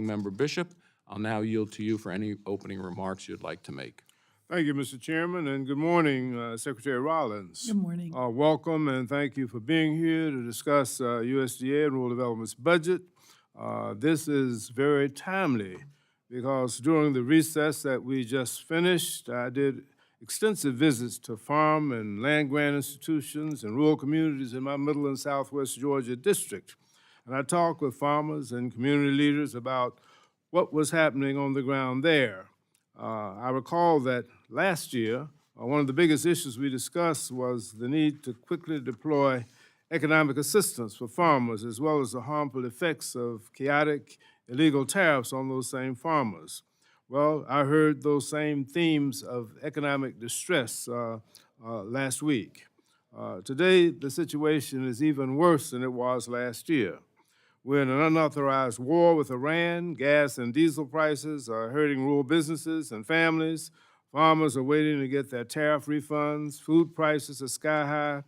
Member Bishop, I'll now yield to you for any opening remarks you'd like to make. Thank you, Mr. Chairman, and good morning, Secretary Rollins. Good morning. Welcome, and thank you for being here to discuss USDA and Rural Development's budget. This is very timely because during the recess that we just finished, I did extensive visits to farm and land grant institutions and rural communities in my Middle and Southwest Georgia district. And I talked with farmers and community leaders about what was happening on the ground there. I recall that last year, one of the biggest issues we discussed was the need to quickly deploy economic assistance for farmers, as well as the harmful effects of chaotic, illegal tariffs on those same farmers. Well, I heard those same themes of economic distress last week. Today, the situation is even worse than it was last year. We're in an unauthorized war with Iran. Gas and diesel prices are hurting rural businesses and families. Farmers are waiting to get their tariff refunds. Food prices are sky high.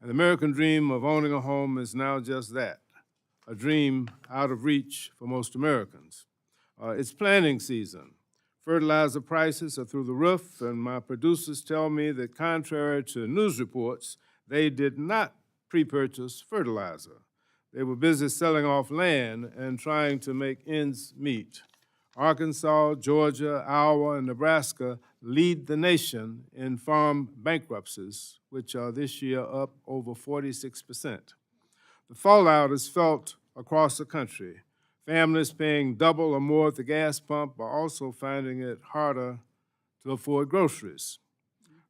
And the American dream of owning a home is now just that, a dream out of reach for most Americans. It's planting season. Fertilizer prices are through the roof, and my producers tell me that contrary to news reports, they did not pre-purchase fertilizer. They were busy selling off land and trying to make ends meet. Arkansas, Georgia, Iowa, and Nebraska lead the nation in farm bankruptcies, which are this year up over 46%. The fallout is felt across the country. Families paying double or more at the gas pump are also finding it harder to afford groceries.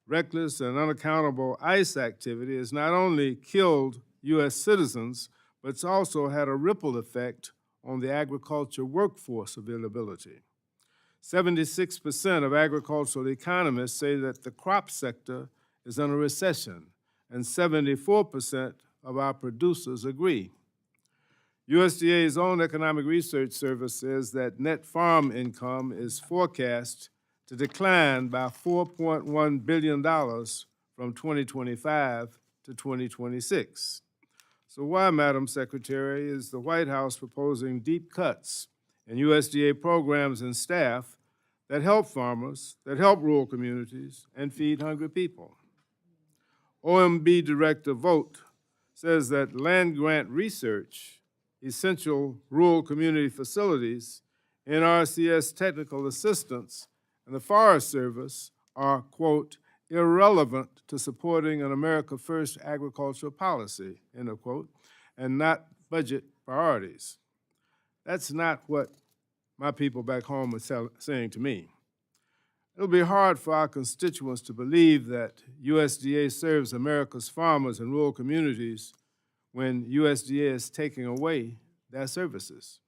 Reckless and unaccountable ICE activity has not only killed U.S. citizens, but it's also had a ripple effect on the agriculture workforce availability. 76% of agricultural economists say that the crop sector is in a recession, and 74% of our producers agree. USDA's own Economic Research Service says that net farm income is forecast to decline by $4.1 billion from 2025 to 2026. So why, Madam Secretary, is the White House proposing deep cuts in USDA programs and staff that help farmers, that help rural communities, and feed hungry people? OMB Director Vogt says that land grant research, essential rural community facilities, NRCS technical assistance, and the Forest Service are, quote, irrelevant to supporting an America First agricultural policy, end of quote, and not budget priorities. That's not what my people back home are saying to me. It'll be hard for our constituents to believe that USDA serves America's farmers and rural communities when USDA is taking away their services.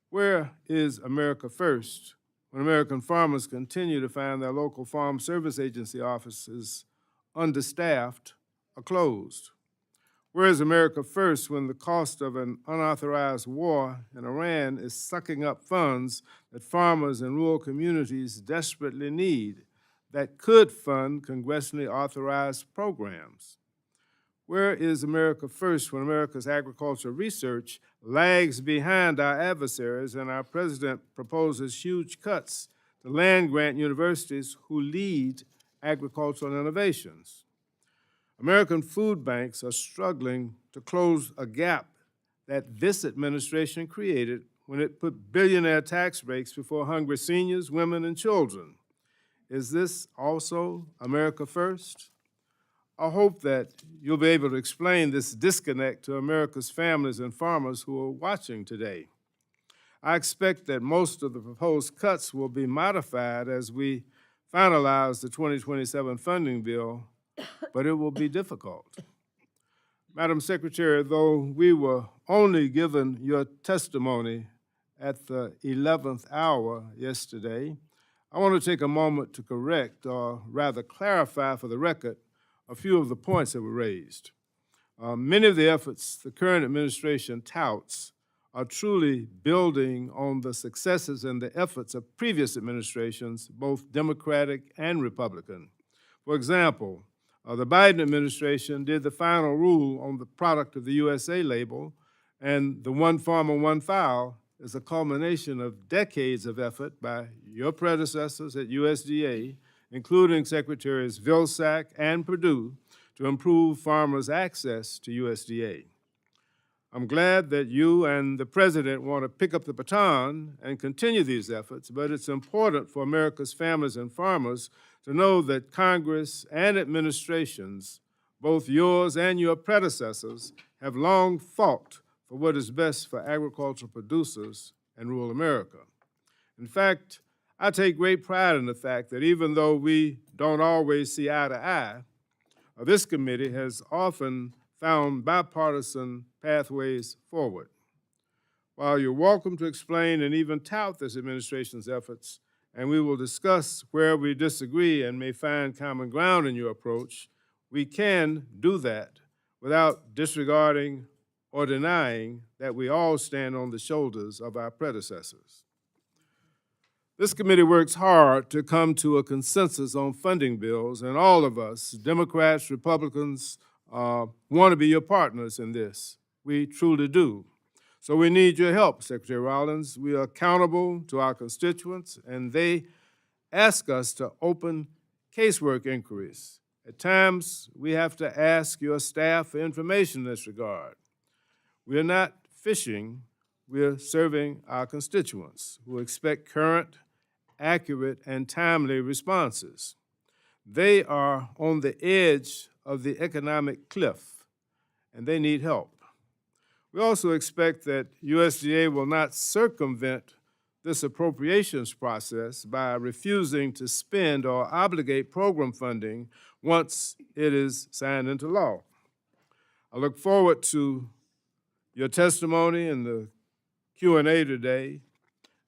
Where is America First when American farmers continue to find their local farm service agency offices understaffed or closed? Where is America First when the cost of an unauthorized war in Iran is sucking up funds that farmers and rural communities desperately need that could fund congressionally authorized programs? Where is America First when America's agricultural research lags behind our adversaries and our president proposes huge cuts to land grant universities who lead agricultural innovations? American food banks are struggling to close a gap that this administration created when it put billionaire tax breaks before hungry seniors, women, and children. Is this also America First? I hope that you'll be able to explain this disconnect to America's families and farmers who are watching today. I expect that most of the proposed cuts will be modified as we finalize the 2027 funding bill, but it will be difficult. Madam Secretary, though we were only given your testimony at the 11th hour yesterday, I want to take a moment to correct, or rather clarify for the record, a few of the points that were raised. Many of the efforts the current administration touts are truly building on the successes and the efforts of previous administrations, both Democratic and Republican. For example, the Biden administration did the final rule on the product of the USA label, and the one farmer, one file is a culmination of decades of effort by your predecessors at USDA, including Secretaries Vilsack and Perdue, to improve farmers' access to USDA. I'm glad that you and the President want to pick up the baton and continue these efforts, but it's important for America's families and farmers to know that Congress and administrations, both yours and your predecessors, have long fought for what is best for agricultural producers and rural America. In fact, I take great pride in the fact that even though we don't always see eye to eye, this committee has often found bipartisan pathways forward. While you're welcome to explain and even tout this administration's efforts, and we will discuss where we disagree and may find common ground in your approach, we can do that without disregarding or denying that we all stand on the shoulders of our predecessors. This committee works hard to come to a consensus on funding bills, and all of us, Democrats, Republicans, want to be your partners in this. We truly do. So we need your help, Secretary Rollins. We are accountable to our constituents, and they ask us to open casework inquiries. At times, we have to ask your staff for information in this regard. We are not fishing, we are serving our constituents who expect current, accurate, and timely responses. They are on the edge of the economic cliff, and they need help. We also expect that USDA will not circumvent this appropriations process by refusing to spend or obligate program funding once it is signed into law. I look forward to your testimony in the Q&A today,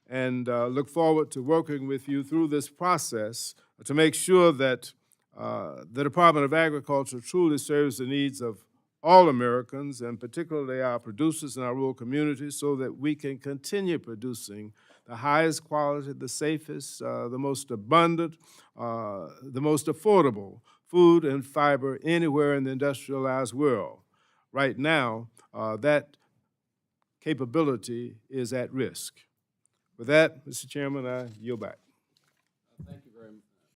and look forward to working with you through this process to make sure that the Department of Agriculture truly serves the needs of all Americans, and particularly our producers in our rural communities, so that we can continue producing the highest quality, the safest, the most abundant, the most affordable food and fiber anywhere in the industrialized world. Right now, that capability is at risk. With that, Mr. Chairman, I yield back. Thank you.